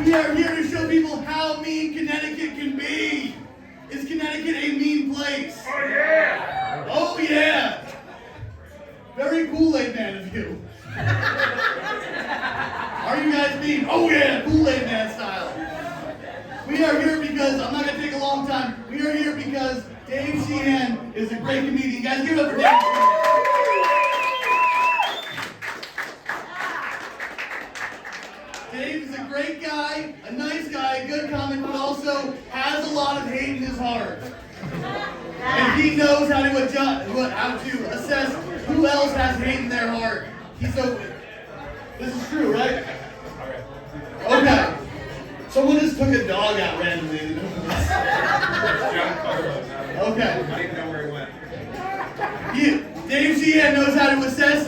We are here to show people how mean Connecticut can be. Is Connecticut a mean place? Oh yeah! Oh yeah! Very Kool-Aid man of you. Are you guys mean? Oh yeah, Kool-Aid man style. We are here because, I'm not going to take a long time, we are here because Dave Sheehan is a great comedian. Guys, give it up for Dave Sheehan. Dave is a great guy, a nice guy, a good comic, but also has a lot of hate in his heart. And he knows how to assess who else has hate in their heart. This is true, right? Okay. Someone just took a dog out randomly. Okay. I didn't know where he went. Dave Sheehan knows how to assess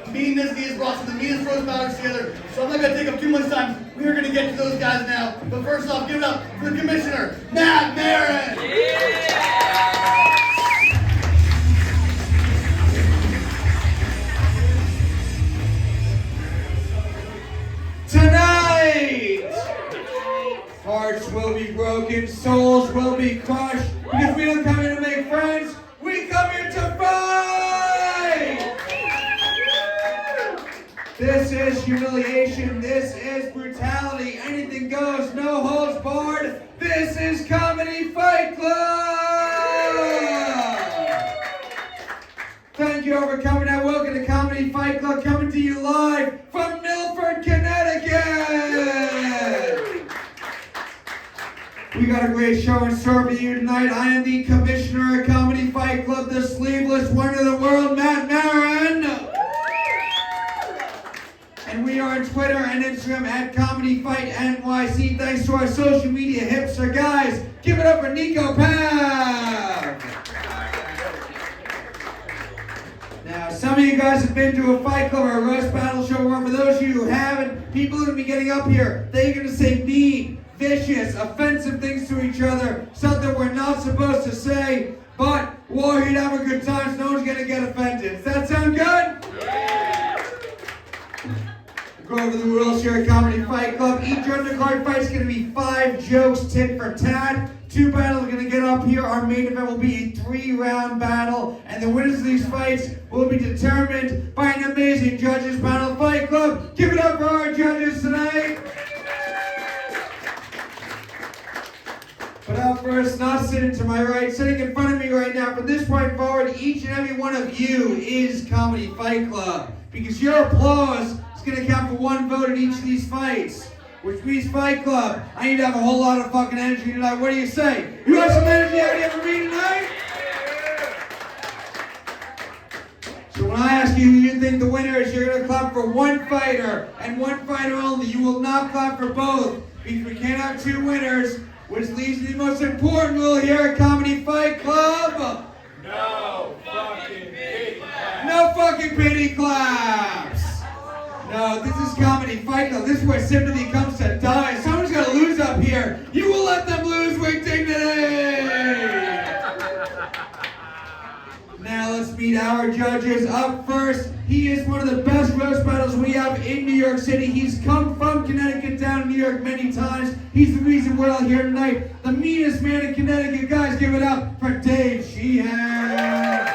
meanness. He has brought some of the meanest roast batters together. So I'm not going to take up too much time. We are going to get to those guys now. But first off, give it up for the commissioner, Matt Maran. Yeah! Tonight, hearts will be broken, souls will be crushed, because we don't come here to make friends, we come here to fight! This is humiliation, this is brutality, anything goes, no holds barred, this is Comedy Fight Club! Thank you all for coming out. Welcome to Comedy Fight Club, coming to you live from Milford, Connecticut! We got a great show in store for you tonight. I am the commissioner of Comedy Fight Club, the sleeveless wonder of the world, Matt Maran. And we are on Twitter and Instagram at Comedy Fight NYC. Thanks to our social media hipster guys. Give it up for Niko Pav. Now, some of you guys have been to a fight club or a roast battle show, or for those of you who haven't, people are going to be getting up here. They're going to say mean, vicious, offensive things to each other, something we're not supposed to say, but we're here to have a good time, so no one's going to get offended. Does that sound good? Yeah! Go over the rules here at Comedy Fight Club. Each undercard fight is going to be 5 jokes tit for tat. 2 battles are going to get up here. Our main event will be a 3-round battle, and the winners of these fights will be determined by an amazing judges panel. Fight Club, give it up for our judges tonight. But up first, not sitting to my right, sitting in front of me right now, from this point forward, each and every one of you is Comedy Fight Club, because your applause is going to count for 1 vote in each of these fights. Which means Fight Club, I need to have a whole lot of fucking energy tonight. What do you say? You have some energy out here for me tonight? So when I ask you who you think the winner is, you're going to clap for 1 fighter, and 1 fighter only. You will not clap for both, because we can't have 2 winners, which leads to the most important rule here at Comedy Fight Club. No fucking pity claps. No fucking pity claps. No, this is Comedy Fight Club. This is where sympathy comes to die. Someone's got to lose up here. You will let them lose with dignity. Now let's meet our judges. Up first, he is one of the best roast battles we have in New York City. He's come from Connecticut down to New York many times. He's the reason we're all here tonight. The meanest man in Connecticut. Guys, give it up for Dave Sheehan.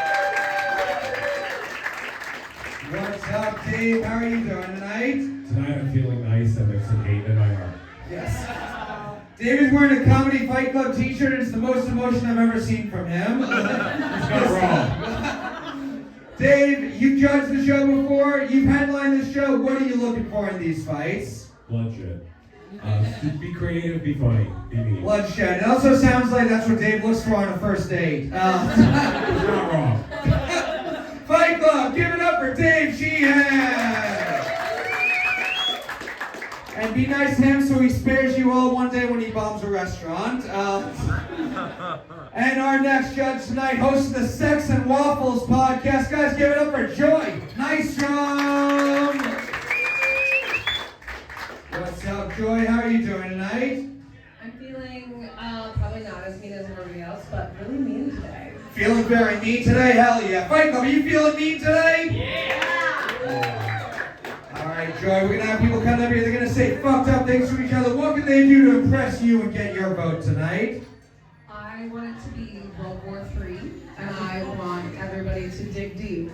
What's up, Dave? How are you doing tonight? Tonight I'm feeling nice and there's some hate in my heart. Yes. Dave is wearing a Comedy Fight Club t-shirt. It's the most emotion I've ever seen from him. He's not wrong. Dave, you've judged the show before. You've headlined the show. What are you looking for in these fights? Bloodshed. Be creative, be funny, be mean. Bloodshed. It also sounds like that's what Dave looks for on a first date. He's not wrong. Fight Club, give it up for Dave Sheehan! And be nice to him so he spares you all one day when he bombs a restaurant. And our next judge tonight, host of the Sex and Waffles podcast. Guys, give it up for Joy Nystrom! What's up, Joy? How are you doing tonight? I'm feeling probably not as mean as everybody else, but really mean today. Feeling very mean today? Hell yeah. Fight Club, are you feeling mean today? Yeah! Alright, joy. We're gonna have people come up here. They're gonna say fucked up things to each other. What can they do to impress you and get your vote tonight? I want it to be World War III, and I want everybody to dig deep.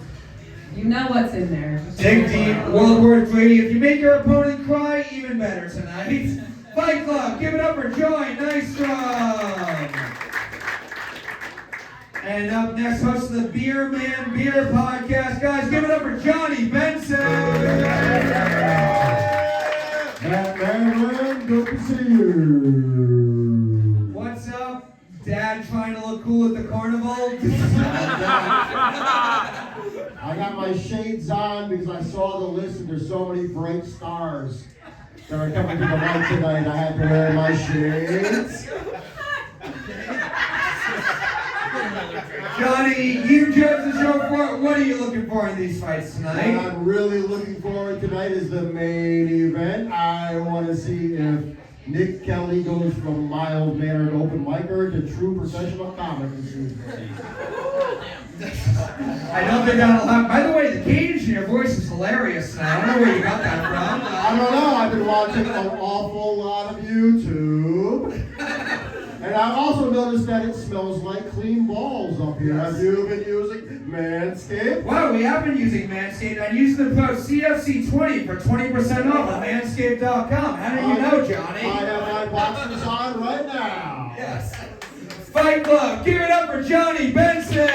You know what's in there. Dig deep, World War III. If you make your opponent cry, even better tonight. Fight Club, give it up for Joy Nystrom. And up next, host of the Beer Man Beer Podcast. Guys, give it up for Jonny Benson. Maran, good to see you. What's up? Dad trying to look cool at the carnival? I got my shades on because I saw the list and there's so many bright stars that are coming to the light tonight. I had to wear my shades. Johnny, you judge the show for it. What are you looking for in these fights What tonight? I'm really looking forward tonight is the main event. I want to see if Nick Kelly goes from mild-mannered open micer to true professional comic this evening. I don't think that'll happen. By the way, the cage in your voice is hilarious tonight. I don't know where you got that from. I don't know. I've been watching an awful lot of YouTube. And I've also noticed that it smells like clean balls up here. Have you been using Manscaped? Wow, we have been using Manscaped. I'm using the code CFC20 for 20% off at manscaped.com. How do you know, Johnny? I have my boxers on right now. Yes. Fight Club, give it up for Jonny Benson.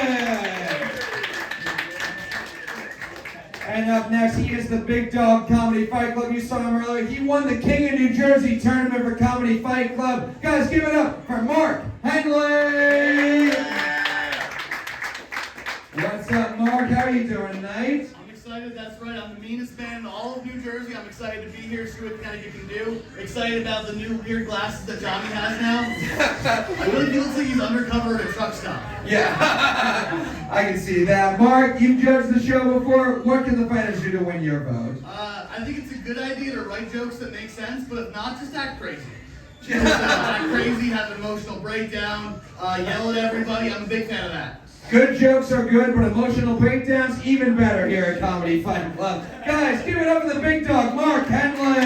And up next, he is the Big Dog Comedy Fight Club. You saw him earlier. He won the King of New Jersey tournament for Comedy Fight Club. Guys, give it up for Mark Henely. What's up, Mark? How are you doing tonight? I'm excited, that's right. I'm the meanest man in all of New Jersey. I'm excited to be here, see what kind of you can do. Excited about the new weird glasses that Johnny has now. I really feel like he's undercover at a truck stop. Yeah, I can see that. Mark, you've judged the show before. What can the fighters do to win your vote? I think it's a good idea to write jokes that make sense, but if not, just act crazy. Just act crazy, have an emotional breakdown, yell at everybody. I'm a big fan of that. Good jokes are good, but emotional breakdowns even better here at Comedy Fight Club. Guys, give it up for the big dog, Mark Henely.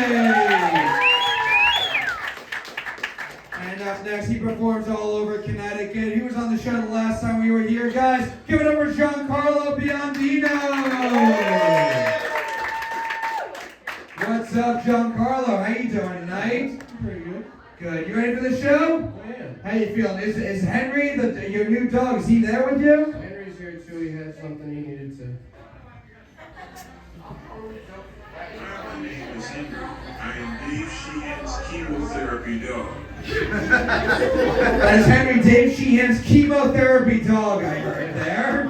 And up next, he performs all over Connecticut. He was on the show the last time we were here. Guys, give it up for Giancarlo Biondino. What's up, Giancarlo? How you doing tonight? Pretty good. Good. You ready for the show? Oh, yeah. How you feeling? Is Henry, your new dog, is he there with you? Henry's here too. He had something he needed to. My name is Henry. I am Dave Sheehan's chemotherapy dog. That is Henry, Dave Sheehan's chemotherapy dog, I heard there.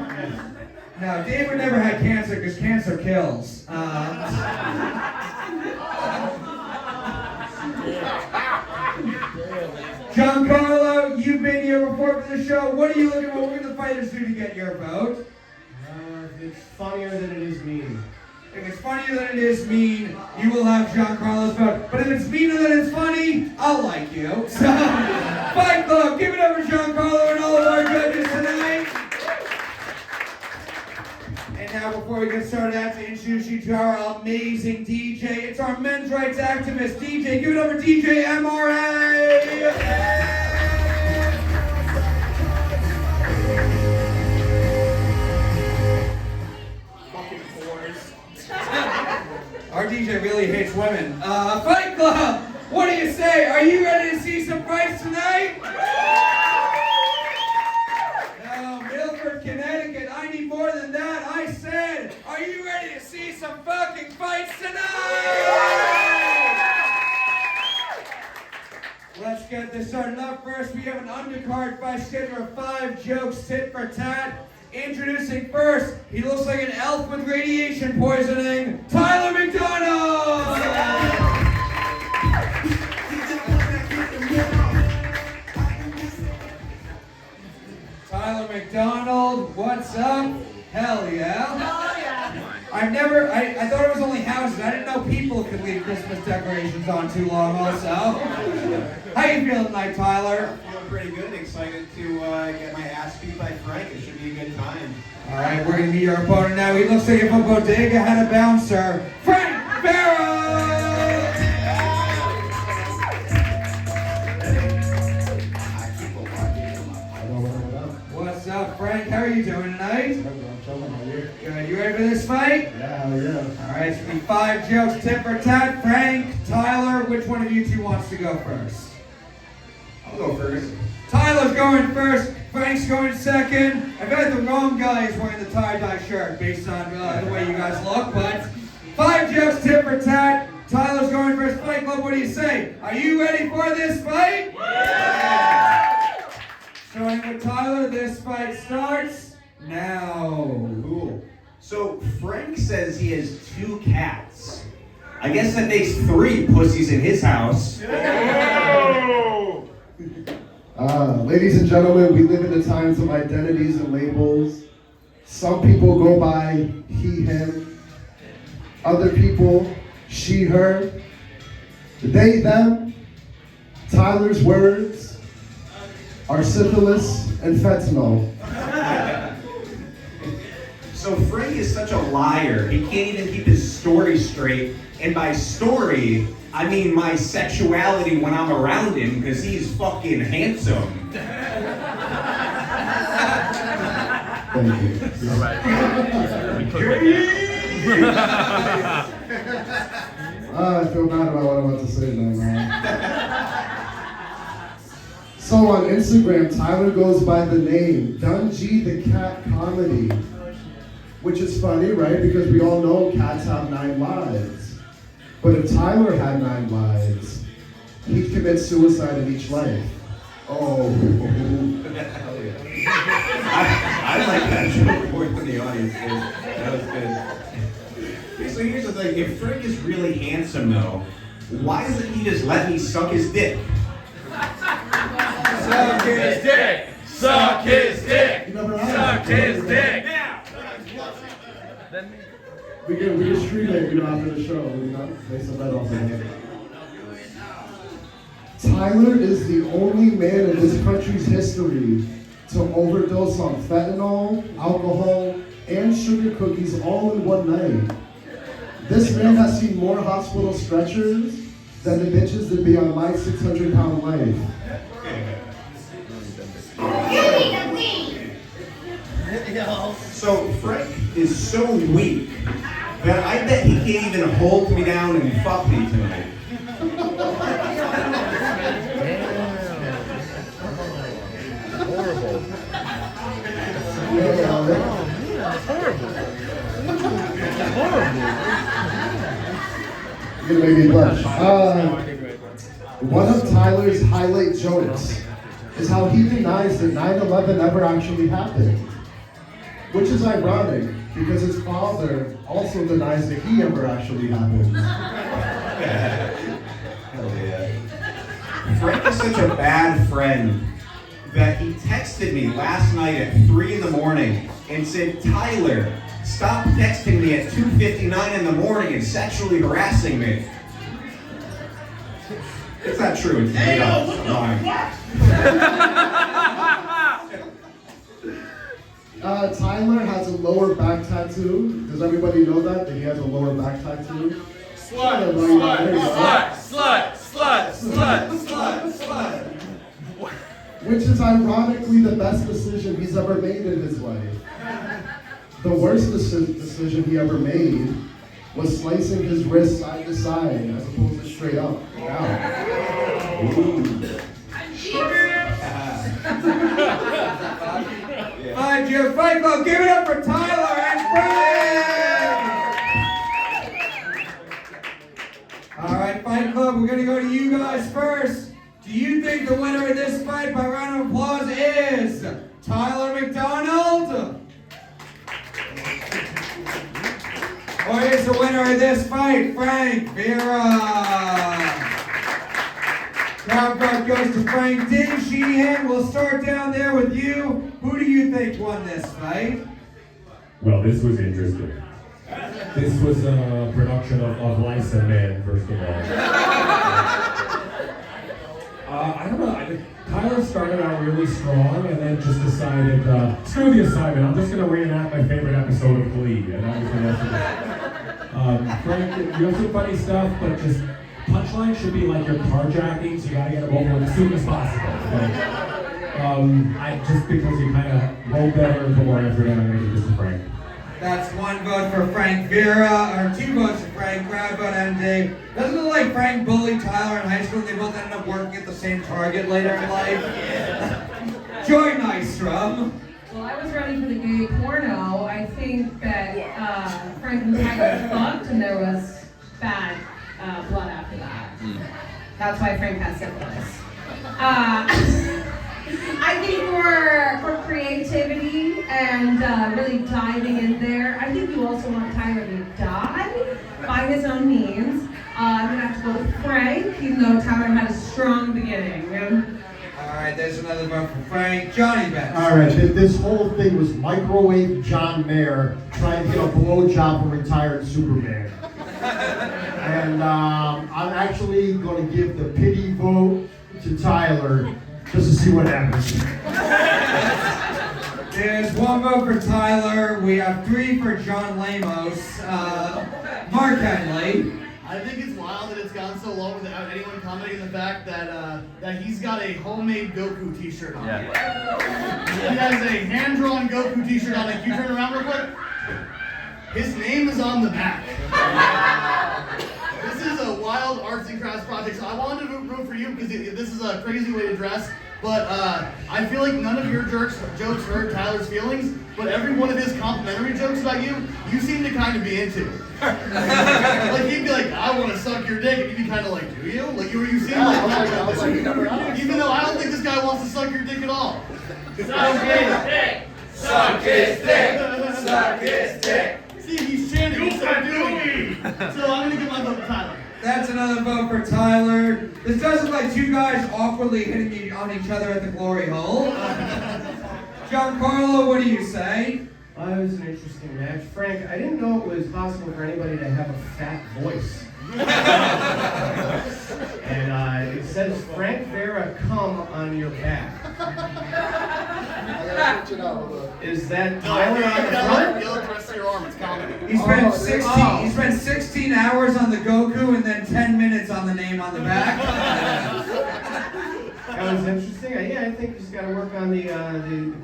Now, Dave would never had cancer because cancer kills. Giancarlo, you've been here before for the show. What are you looking for? What can the fighters do to get your vote? It's funnier than it is mean. If it's funnier than it is mean, you will have Giancarlo's vote. But if it's meaner than it's funny, I'll like you. So, Fight Club, give it up for Giancarlo and all of our judges tonight. And now, before we get started, I have to introduce you to our amazing DJ. It's our men's rights activist, DJ. Give it up for DJ MRA. Our DJ really hates women. Fight Club, what do you say? Are you ready to see some fights tonight? No, Milford, Connecticut, I need more than that. I said, are you ready to see some fucking fights tonight? Let's get this started up. First, we have an undercard fight schedule of 5 jokes tit for tat. Introducing first, he looks like an elf with radiation poisoning, Tyler McDonald! Tyler McDonald, what's up? Hell yeah. Oh, yeah. I thought it was only houses. I didn't know people could leave Christmas decorations on too long also. How you feeling tonight, Tyler? Feeling pretty good. Excited to get my ass beat by Frank. It should be a good time. All right, we're going to meet our opponent now. He looks like if a bodega had a bouncer. Frank Barrow! 5 jokes, tit for tat. Frank, Tyler, which one of you two wants to go first? I'll go first. Tyler's going first. Frank's going second. I bet the wrong guy is wearing the tie-dye shirt based on the way you guys look, but 5 jokes, tit for tat. Tyler's going first. Fight Club, what do you say? Are you ready for this fight? Yeah! Starting with Tyler, this fight starts now. Cool. So Frank says he has 2 cats. I guess that makes 3 pussies in his house. Ladies and gentlemen, we live in the times of identities and labels. Some people go by he, him. Other people, she, her. They, them. Tyler's words are syphilis and fentanyl. So Frank is such a liar, he can't even keep his story straight. And by story, I mean my sexuality when I'm around him, because he's fucking handsome. Thank you. I feel bad about what I'm about to say now, man. So on Instagram, Tyler goes by the name Dungy the Cat Comedy, which is funny, right? Because we all know cats have 9 lives. But if Tyler had 9 lives, he'd commit suicide in each life. Oh. I like that joke more than the audience did. That was good. So here's the thing, if Frank is really handsome though, why doesn't he just let me suck his dick? Suck his dick! Suck his dick! Suck his dick! We can stream it, after the show. We can make some red off of it. Tyler is the only man in this country's history to overdose on fentanyl, alcohol, and sugar cookies all in one night. This man has seen more hospital stretchers than the bitches that be on my 600-pound life. So Frank is so weak that I bet he can't even hold me down and fuck me tonight. Horrible. You're gonna make me blush. One of Tyler's highlight jokes is how he denies that 9/11 ever actually happened. Which is ironic, because his father also denies that he ever actually happened. Hell yeah. Frank is such a bad friend that he texted me last night at 3 in the morning and said, Tyler, stop texting me at 2:59 in the morning and sexually harassing me. It's not true, it's made up. I'm lying. Tyler has a lower back tattoo. Does everybody know that he has a lower back tattoo? Slut! Which is ironically the best decision he's ever made in his life. The worst decision he ever made was slicing his wrist side to side as opposed to straight up. Down. Find your Fight Club. Give it up for Tyler and Frank! Alright, Fight Club, we're gonna go to you guys first. Do you think the winner of this fight by round of applause is Tyler McDonald? Or is the winner of this fight Frank Vera? Crowd vote goes to Frank D. Sheehan. We'll start down there with you. Who do you think won this fight? Well, this was interesting. This was a production of Lice and Man, first of all. I don't know. Tyler started out really strong and then just decided, screw the assignment. I'm just going to reenact my favorite episode of Khalid. And that was the rest of it. Frank, you have some funny stuff, but just punchline should be like you're carjacking, so you got to get them over as soon as possible. Just because you kind of roll better and put more effort in, I'm going to give this to Frank. That's one vote for Frank Vera, or 2 votes for Frank, crowd vote MD. Doesn't it look like Frank bullied Tyler in high school and they both ended up working at the same Target later in life? Joy Nystrom. Well, I was ready for the gay porno. I think that Frank and Tyler fucked and there was bad blood after that. That's why Frank has syphilis. I think for creativity and really diving in there, I think you also want Tyler to die by his own means. I'm gonna have to go with Frank, even though Tyler had a strong beginning. Alright, there's another vote for Frank. Jonny Benson. Alright, this whole thing was microwave John Mayer trying to get a blowjob from retired Superman. And I'm actually going to give the pity vote to Tyler just to see what happens. There's 1 vote for Tyler. We have 3 for John Lamos. Mark Henely. I think it's wild that it's gone so long without anyone commenting on the fact that he's got a homemade Goku t-shirt on. Yeah. He has a hand-drawn Goku t-shirt on. Can you turn around real quick? His name is on the back. This is a wild arts and crafts project, so I wanted to root for you because this is a crazy way to dress, but I feel like none of your jokes hurt Tyler's feelings, but every one of his complimentary jokes about you seem to kind of be into. Like he'd be like, I want to suck your dick, and you'd be kind of like, do you? Like you seem like that. Even though I don't think this guy wants to suck your dick at all. Suck his dick! Suck his dick! Suck his dick! See, he's chanting, he's not doing it. So I'm gonna give my vote to Tyler. That's another vote for Tyler. This does look like 2 guys awkwardly hitting on each other at the glory hole. Giancarlo, what do you say? It was an interesting match. Frank, I didn't know it was possible for anybody to have a fat voice. And it says, Frank Vera, come on your back. Is that Tyler on the front? The rest of your arm, it's comedy. He spent 16 hours on the Goku and then 10 minutes on the name on the back. That was interesting. Yeah, I think you just got to work on the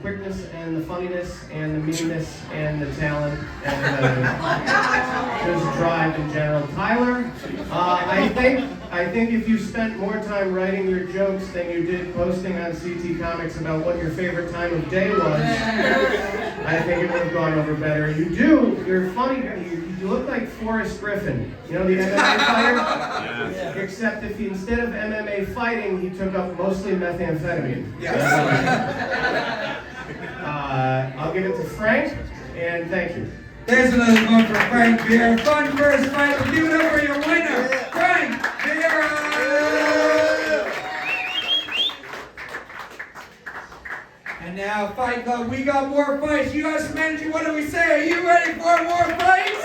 quickness and the funniness and the meanness and the talent and just drive in general. Tyler, I think if you spent more time writing your jokes than you did posting on CT Comics about what your favorite time of day was, I think it would have gone over better. You're funny. You look like Forrest Griffin, you know, the MMA fighter? Yeah. Except if instead of MMA fighting, he took up mostly methamphetamine. Yes. I'll give it to Frank, and thank you. There's another vote for Frank Vera. Fun first fight. We'll give it up for your winner, Frank Vera. And now, Fight Club, we got more fights. You guys from Energy, what do we say? Are you ready for more fights?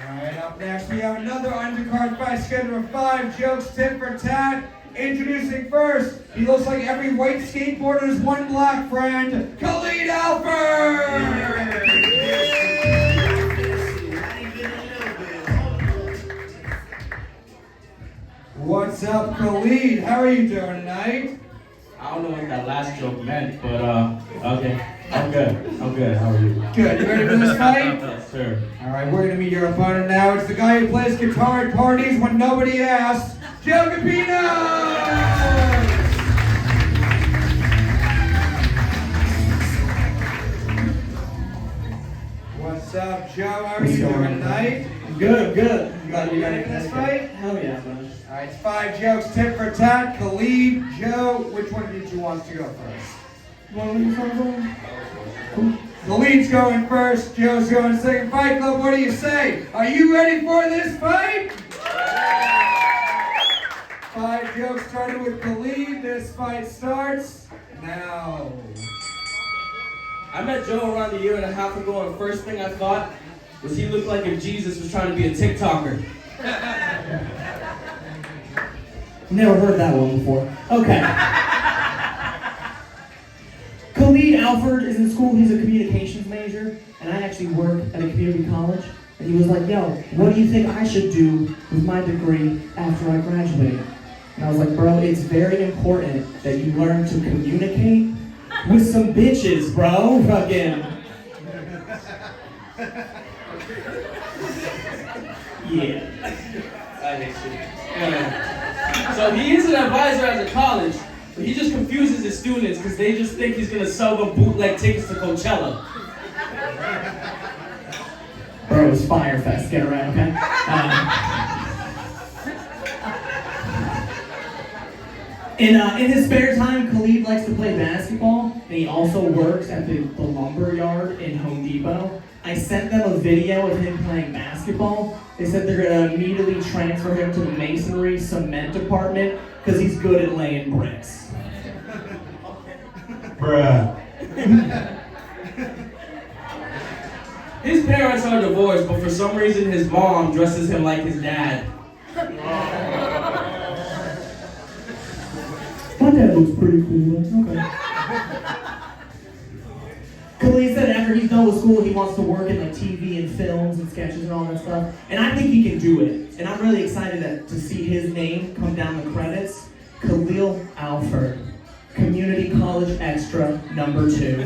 Alright, up next we have another undercard fight scheduled of 5 jokes, tit for tat. Introducing first, he looks like every white skateboarder's one black friend, Khalid Alford! What's up, Khalid? How are you doing tonight? I don't know what that last joke meant, but okay. I'm good. How are you? Good. You ready for this fight? Yes, sir. Alright, we're gonna meet your opponent now. It's the guy who plays guitar at parties when nobody asks, Kapinos! What's up, Joe? How are you doing tonight? Good. You ready for this fight? Hell yeah, man. Alright, it's 5 jokes, tit for tat. Khalid, Joe, which one of you two wants to go first? Khalid's going first, Joe's going second. Fight Club, what do you say? Are you ready for this fight? 5 jokes started with Khalid. This fight starts now. I met Joe around a year and a half ago, and the first thing I thought was he looked like if Jesus was trying to be a TikToker. Never heard that one before. Okay. Khalid Alford is in school. He's a communications major, and I actually work at a community college. And he was like, yo, what do you think I should do with my degree after I graduate? And I was like, bro, it's very important that you learn to communicate with some bitches, bro. Fucking. Yeah. I hate shit. So he is an advisor at a college, but he just confuses his students because they just think he's gonna sell them bootleg tickets to Coachella. Bro, it's Firefest. Get it right, okay? In his spare time, Khalid likes to play basketball, and he also works at the lumber yard in Home Depot. I sent them a video of him playing basketball. They said they're gonna immediately transfer him to the masonry cement department because he's good at laying bricks. Bruh. His parents are divorced, but for some reason his mom dresses him like his dad. My dad looks pretty cool. Okay. Khalid said after he's done with school, he wants to work in like TV and films and sketches and all that stuff. And I think he can do it. And I'm really excited to see his name come down the credits. Khalid Alford, Community College Extra, #2.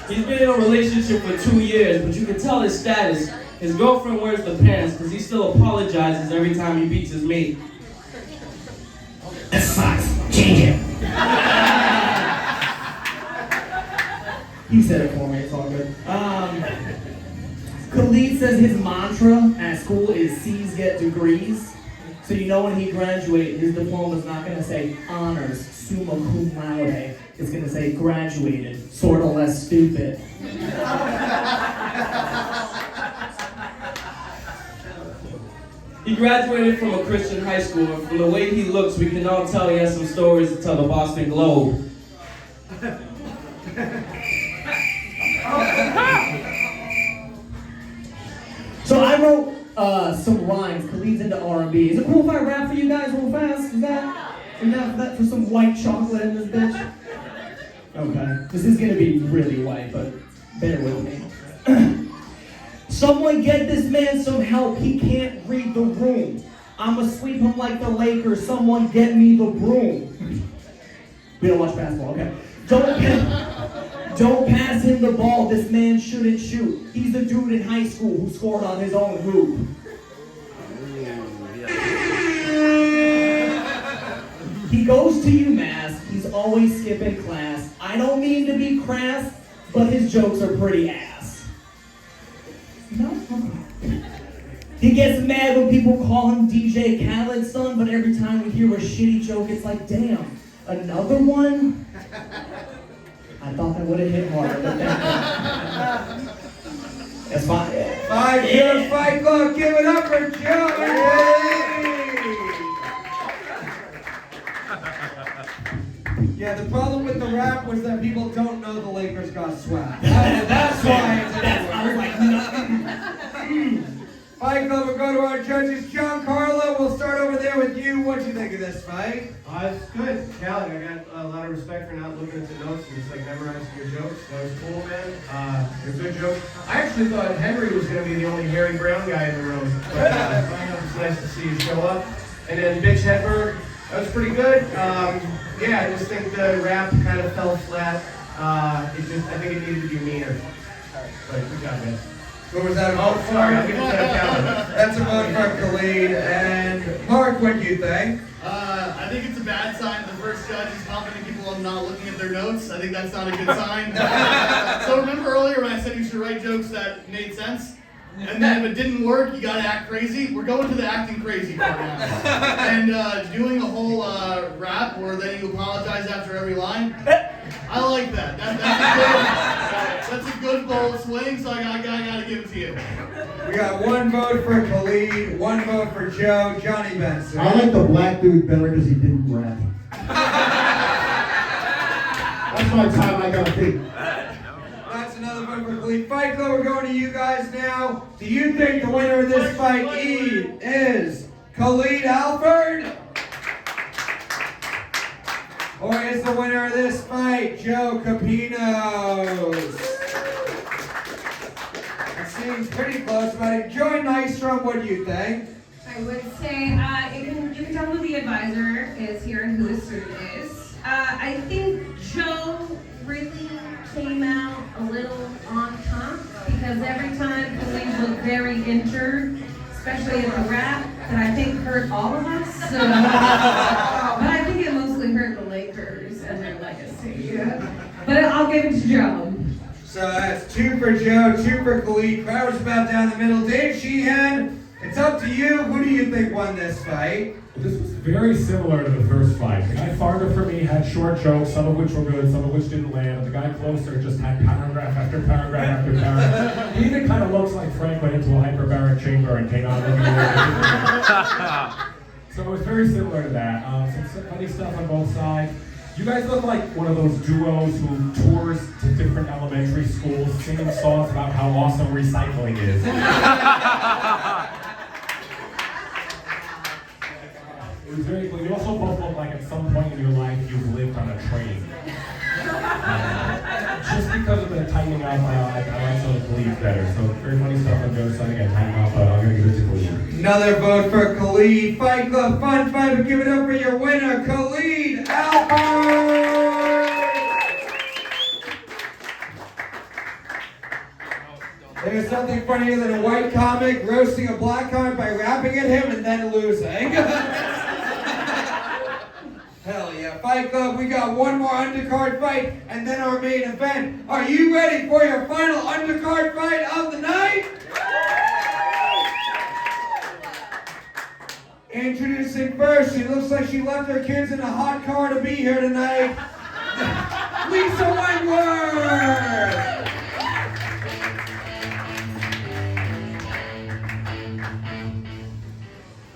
He's been in a relationship for 2 years, but you can tell his status. His girlfriend wears the pants because he still apologizes every time he beats his meat. This sucks. Change it. He said it for me. It's all good. Khalid says his mantra at school is C's get degrees. So you know when he graduates, his diploma is not going to say honors, summa cum laude. It's going to say graduated, sort of less stupid. He graduated from a Christian high school, and from the way he looks, we can all tell he has some stories to tell the Boston Globe. So I wrote some rhymes. Khalid's into R&B. Is it cool if I rap for you guys real fast? Is that enough for some white chocolate in this bitch? Okay. This is gonna be really white, but bear with me. Someone get this man some help. He can't read the room. I'ma sweep him like the Lakers. Someone get me the broom. We don't watch basketball, okay? Don't pass him the ball. This man shouldn't shoot. He's the dude in high school who scored on his own hoop. He goes to UMass. He's always skipping class. I don't mean to be crass, but his jokes are pretty ass. No? He gets mad when people call him DJ Khaled's son, but every time we hear a shitty joke, it's like, damn, another one? I thought that would have hit harder, but that's fine. Five Fight Club, give it up for Joey! Yeah, the problem with the rap was that people don't know the Lakers got swept. That's why it's Fight Club, we'll go to our judges. Giancarlo, we'll start over there with you. What'd you think of this fight? It's good. Khalid, I got a lot of respect for not looking at the notes and just like memorizing your jokes. That was cool, man. They're good jokes. I actually thought Henry was going to be the only Harry Brown guy in the room. But it was nice to see you show up. And then Bitch Hedberg, that was pretty good. Yeah, I just think the rap kind of fell flat. I think it needed to be meaner. But good job, guys. What was that? Oh, sorry, I'll give it to Khalid. That's a vote for Khalid. And Mark, what do you think? I think it's a bad sign that the first judge is complimenting people on not looking at their notes. I think that's not a good sign. So remember earlier when I said you should write jokes that made sense? And then if it didn't work, you gotta act crazy. We're going to the acting crazy part now. And doing a whole rap where then you apologize after every line. I like that. That's a good bold swing, so I gotta give it to you. We got one vote for Khalid, one vote for Joe, Jonny Benson. I like the black dude better because he didn't rap. That's my time I gotta think. That's another vote for Khalid. Fight Club, we're going to you guys now. Do you think the winner of this fight is Khalid Alford? Or is the winner of this fight Joe Kapinos? It seems pretty close, buddy. Join Nystrom, what do you think? I I would say you can tell who the advisor is here and who the student is. I think Joe really came out a little on top because every time Khalid looked very injured, especially in the rap, that I think hurt all of us. So, but I think it mostly hurt the Lakers and their legacy. Yeah. But I'll give it to Joe. So that's 2 for Joe, 2 for Khalid. Crowd was about down the middle. Dave Sheehan, it's up to you. Who do you think won this fight? This was very similar to the first fight. The guy farther from me had short jokes, some of which were good, some of which didn't land. The guy closer just had paragraph after paragraph after paragraph. He even kind of looks like Frank went into a hyperbaric chamber and came out looking at it. So it was very similar to that. Some funny stuff on both sides. You guys look like one of those duos who tours to different elementary schools singing songs about how awesome recycling is. It was very cool. You also both look like at some point in your life you've lived on a train. Just because of the tightening up, I like some of the Khalid better. So very funny stuff on Joe's side. Again, tighten up, but I'm going to give it to Khalid. Another vote for Khalid. Fight Club Fun Fight. But give it up for your winner, Khalid Alford. There's nothing funnier than a white comic roasting a black comic by rapping at him and then losing. Hell yeah. Fight Club, we got one more undercard fight and then our main event. Are you ready for your final undercard fight of the night? Introducing first, she looks like she left her kids in a hot car to be here tonight. Lisa Wentworth!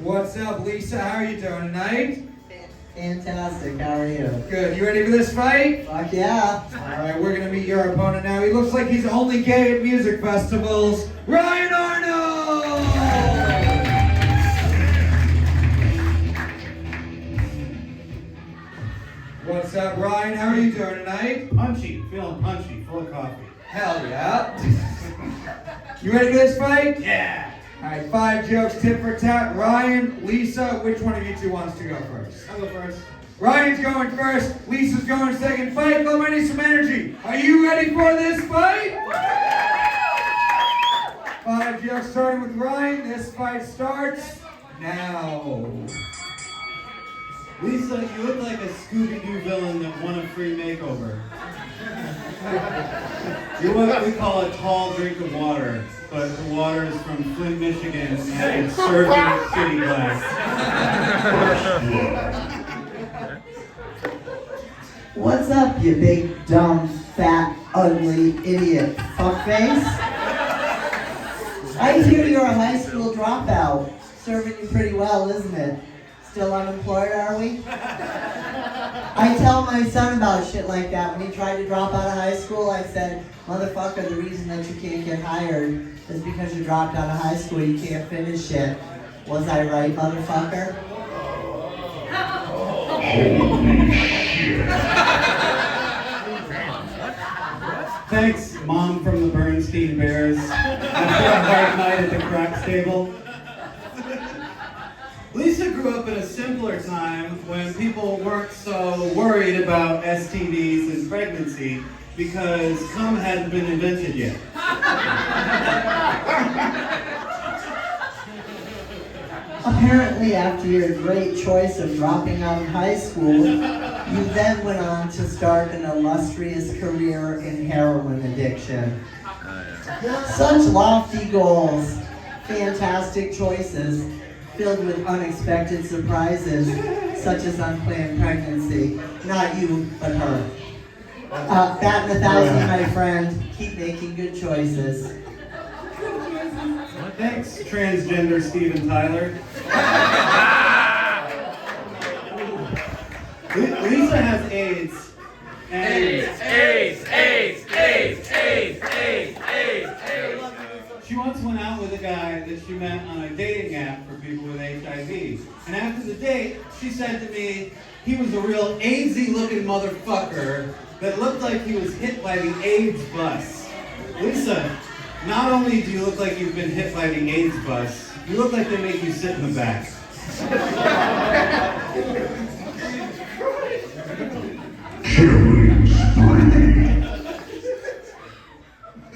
What's up, Lisa? How are you doing tonight? Fantastic, how are you? Good. You ready for this fight? Fuck yeah. Alright, we're gonna meet your opponent now. He looks like he's only gay at music festivals. Ryan Arnold! What's up, Ryan? How are you doing tonight? Punchy, feeling punchy, full of coffee. Hell yeah. You ready for this fight? Yeah. Alright, 5 jokes, tit for tat. Ryan, Lisa, which one of you two wants to go first? I'll go first. Ryan's going first, Lisa's going second. Fight Club, I need some energy. Are you ready for this fight? 5 jokes starting with Ryan. This fight starts now. Lisa, you look like a Scooby-Doo villain that won a free makeover. You're what we call a tall drink of water, but the water is from Flint, Michigan, and it's served in a city glass. What's up, you big, dumb, fat, ugly, idiot fuckface? I hear you're a high school dropout. Serving you pretty well, isn't it? Still unemployed, are we? I tell my son about shit like that. When he tried to drop out of high school, I said, motherfucker, the reason that you can't get hired is because you dropped out of high school. You can't finish shit. Was I right, motherfucker? Thanks, Mom from the Bernstein Bears. After a hard night at the craps table. Lisa grew up in a simpler time when people weren't so worried about STDs and pregnancy because cum hadn't been invented yet. Apparently, after your great choice of dropping out of high school, you then went on to start an illustrious career in heroin addiction. Such lofty goals, fantastic choices, filled with unexpected surprises, such as unplanned pregnancy. Not you, but her. Bat in 1,000, my friend. Keep making good choices. Thanks, transgender Steven Tyler. Lisa has AIDS. And AIDS. She once went out with a guy that she met on a dating app for people with HIV. And after the date, she said to me, he was a real AIDS-y looking motherfucker that looked like he was hit by the AIDS bus. Lisa, Not only do you look like you've been hit by the AIDS bus, you look like they make you sit in the back.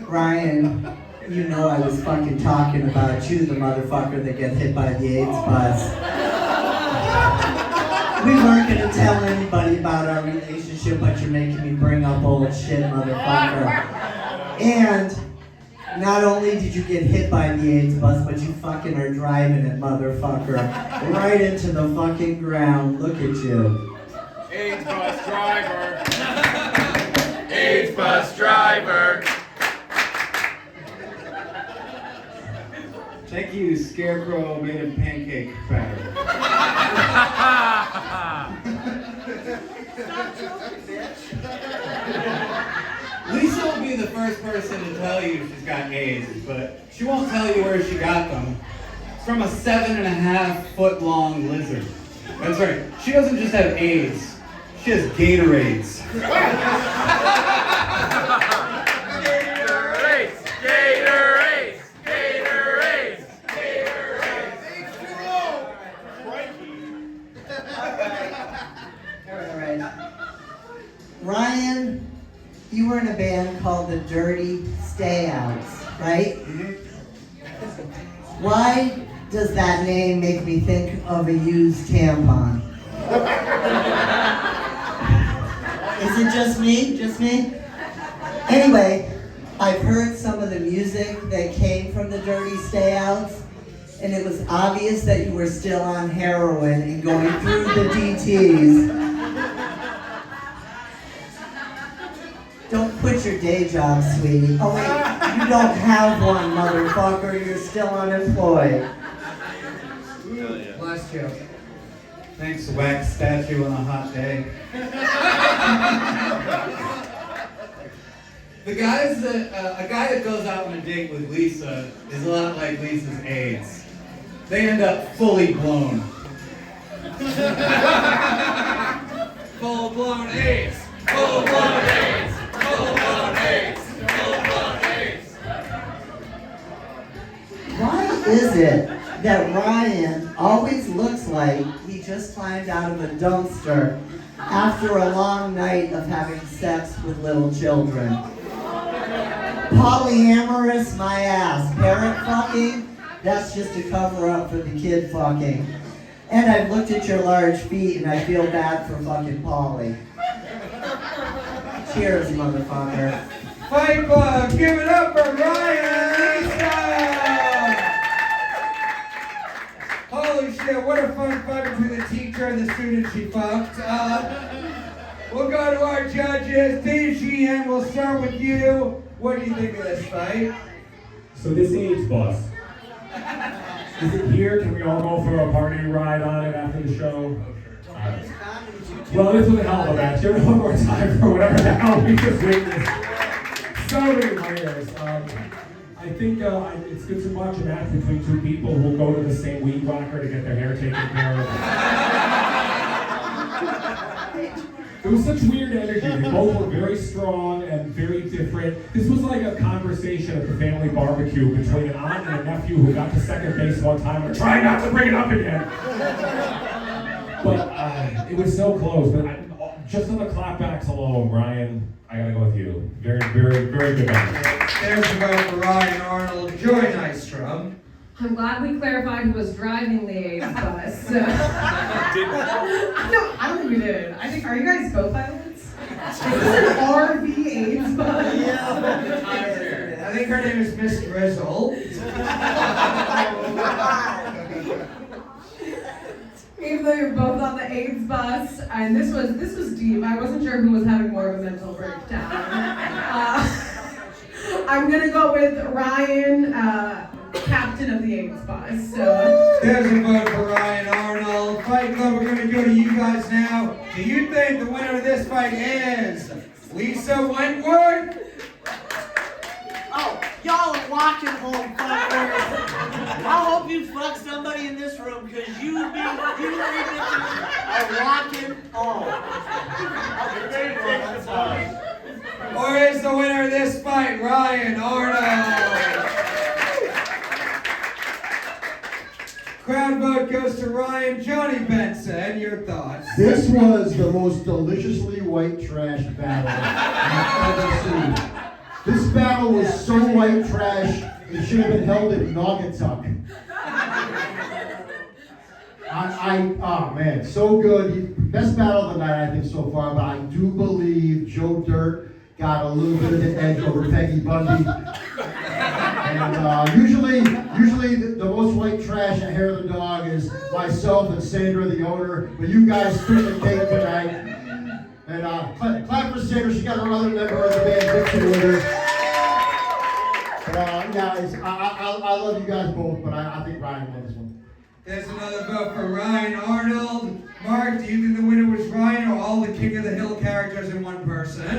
Ryan, you know I was fucking talking about you, the motherfucker that gets hit by the AIDS bus. We weren't gonna tell anybody about our relationship, but you're making me bring up old shit, motherfucker. And not only did you get hit by the AIDS bus, but you fucking are driving it, motherfucker. Right into the fucking ground. Look at you. AIDS bus driver. AIDS bus driver. Thank you, scarecrow made of pancake batter. Lisa will be the first person to tell you she's got AIDS, but she won't tell you where she got them. It's from a 7.5-foot long lizard. That's right, she doesn't just have AIDS, she has Gatorades. Gatorades! Gatorades! Gatorades! Gatorades! Alright. Ryan, you were in a band called the Dirty Stayouts, right? Why does that name make me think of a used tampon? Is it just me? Just me? Anyway, I've heard some of the music that came from the Dirty Stayouts, and it was obvious that you were still on heroin and going through the DTs. Don't quit your day job, sweetie. Oh wait, you don't have one, motherfucker. You're still unemployed. Bless you. Thanks, wax statue on a hot day. The guys that a guy that goes out on a date with Lisa is a lot like Lisa's AIDS. They end up fully blown. Full blown AIDS! Full blown AIDS! Full blown AIDS! Full blown AIDS! Why is it that Ryan always looks like he just climbed out of a dumpster after a long night of having sex with little children? Polyamorous, my ass. Parent fucking? That's just a cover up for the kid fucking. And I've looked at your large feet and I feel bad for fucking Polly. Cheers, motherfucker. Fight Club, give it up for Ryan! Holy shit, what a fun fight between the teacher and the student she fucked. We'll go to our judges. Dave Sheehan, we'll start with you. What do you think of this fight? So this AIDS bus, is it here? Can we all go for a party ride on it after the show? Well, this was a hell of a match. Give it one more time for whatever the hell we just witnessed. So many layers. I think it's good to watch a match between two people who go to the same weed whacker to get their hair taken care of. It was such weird energy. They both were very strong and very different. This was like a conversation at the family barbecue between an aunt and a nephew who got to second base one time and tried not to bring it up again. But it was so close. But just on the clapbacks alone, Ryan, I gotta go with you. Very, very, very good match. There's a vote for Ryan Arnold. Joy Nystrom. I'm glad we clarified who was driving the AIDS bus. No, I don't think we did. I think, are you guys co-pilots? Is this an RV AIDS bus? Yeah. I think her name is Miss Grizzle. Even though you're both on the AIDS bus, and this was deep. I wasn't sure who was having more of a mental breakdown. I'm gonna go with Ryan, captain of the AIDS bus. So. There's a vote for Ryan Arnold. Fight Club, we're gonna go to you guys now. Do you think the winner of this fight is Lisa Wentworth? Oh, y'all are walking home, fuckers. I hope you fuck somebody in this room, because you three bitches are walking home. Or is the winner of this fight Ryan Arnold? Crowd vote goes to Ryan. Jonny Benson, your thoughts? This was the most deliciously white trash battle I've ever seen. This battle was so white trash, it should have been held in Naugatuck. Oh man, so good. Best battle of the night, I think, so far, but I do believe Joe Dirt got a little bit of the edge over Peggy Bundy. And usually the most white trash at Hair of the Dog is myself and Sandra, the owner, but you guys took the cake tonight. And clap for Sandra, she got her other member of the band, Dixon, with her. But yeah, I love you guys both, but I think Ryan won this one. There's another vote for Ryan. Arnold. Mark, do you think the winner was Ryan or all the King of the Hill characters in one person? He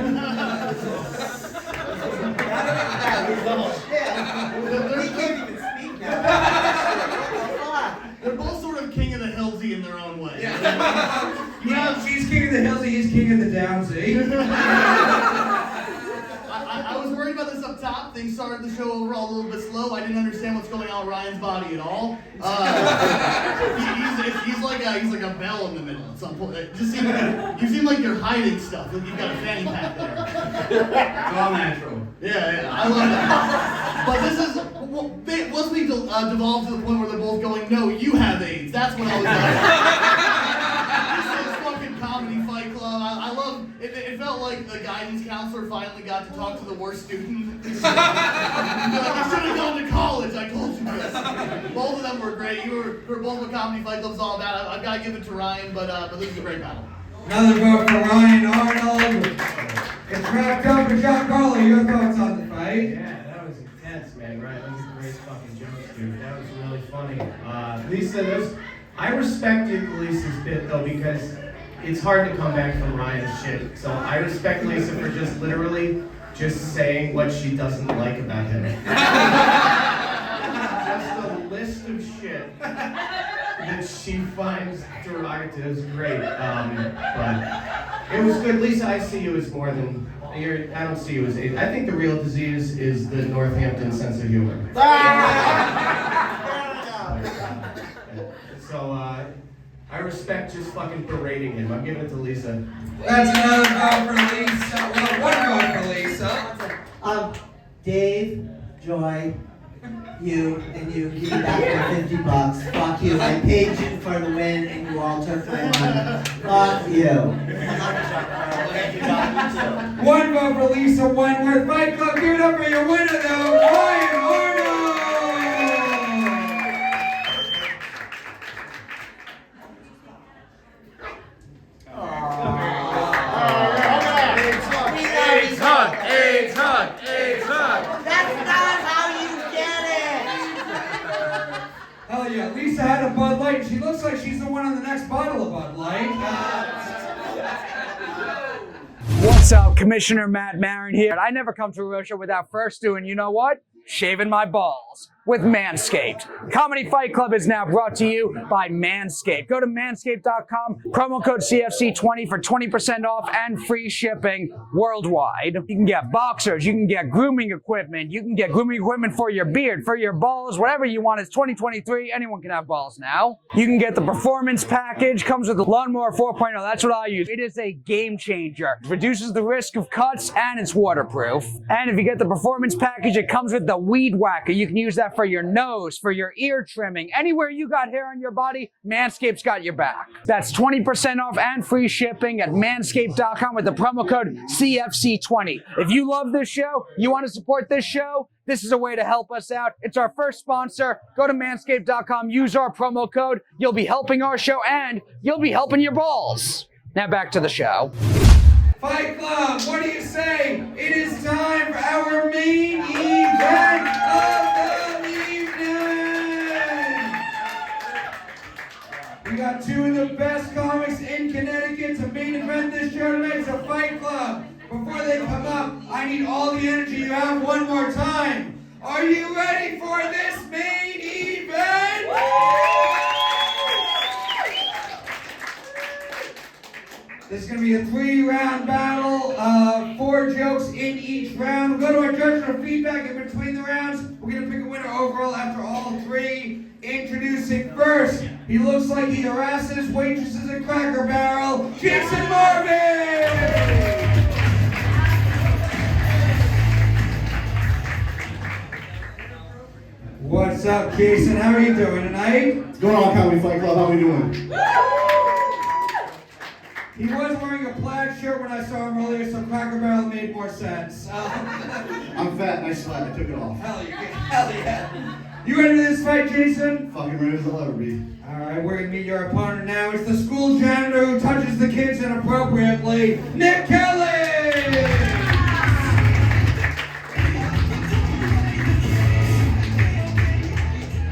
can't even speak now. They're both sort of King of the Hillsy in their own way. Yeah, she's King of the Hillsy, he's King of the Downsy. I was worried about this up top. Things started the show overall a little bit slow. I didn't understand what's going on with Ryan's body at all. He's like a bell in the middle at some point. You seem like you're hiding stuff. Like you've got a fanny pack there. It's all natural. Yeah, I love that. But this is once we devolve to the point where they're both going, no, you have AIDS. That's what I was like. This is fucking comedy Fight Club. I love. It felt like the guidance counselor finally got to talk to the worst student. You should have gone to college. I told you this. Both of them were great. You were both what comedy Fight Club's all about. I've got to give it to Ryan, but this is a great battle. Another vote for Ryan. Arnold. It's wrapped up for Giancarlo. Your thoughts on the fight? Yeah, that was intense, man. Right, that was a great fucking joke, dude. That was really funny. Lisa, I respected Lisa's bit though because it's hard to come back from Ryan's shit. So I respect Lisa for just literally just saying what she doesn't like about him. Just a list of shit that she finds derogatory is great. But it was good. Lisa, I see you as more than I don't see you as AIDS. I think the real disease is the Northampton sense of humor. So I respect just fucking berating him. I'm giving it to Lisa. That's another vote for Lisa. Well, one vote for Lisa. Dave, Joy, you, and you give me back my $50. Fuck you. I paid you for the win, and you all took my money. Fuck you. One vote for Lisa Wentworth. Fight Club, give it up for your winner, though, Ryan Arnold. AIDS hug. That's not how you get it. Hell yeah, Lisa had a Bud Light, and she looks like she's the one on the next bottle of Bud Light. What's up, Commissioner Matt Maran here. I never come to a real show without first doing, you know what? Shaving my balls with Manscaped. Comedy Fight Club is now brought to you by Manscaped. Go to manscaped.com, promo code CFC20 for 20% off and free shipping worldwide. You can get boxers, you can get grooming equipment, you can get grooming equipment for your beard, for your balls, whatever you want. It's 2023, anyone can have balls now. You can get the performance package, comes with the Lawnmower 4.0, that's what I use. It is a game changer. It reduces the risk of cuts and it's waterproof. And if you get the performance package, it comes with the Weed Whacker. You can use that for your nose, for your ear trimming, anywhere you got hair on your body, Manscaped's got your back. That's 20% off and free shipping at manscaped.com with the promo code CFC20. If you love this show, you want to support this show, this is a way to help us out. It's our first sponsor. Go to manscaped.com, use our promo code. You'll be helping our show and you'll be helping your balls. Now back to the show. Fight Club, what do you say? It is time for our main event of the evening. We got two of the best comics in Connecticut to main event this show tonight. It's a Fight Club. Before they come up, I need all the energy you have one more time. Are you ready for this main event? This is going to be a 3-round battle, 4 jokes in each round. We'll go to our judges for feedback in between the rounds. We're going to pick a winner overall after all 3. Introducing first, he looks like he harasses waitresses at Cracker Barrel, Jason Marby! What's up, Jason? How are you doing tonight? What's going on, Comedy Fight Club? How we doing? He was wearing a plaid shirt when I saw him earlier, so Cracker Barrel made more sense. I'm fat, nice slap. I took it off. Hell yeah. You ready for this fight, Jason? Fucking ready as I'll ever be. Alright, we're gonna meet your opponent now. It's the school janitor who touches the kids inappropriately, Nick Kelly!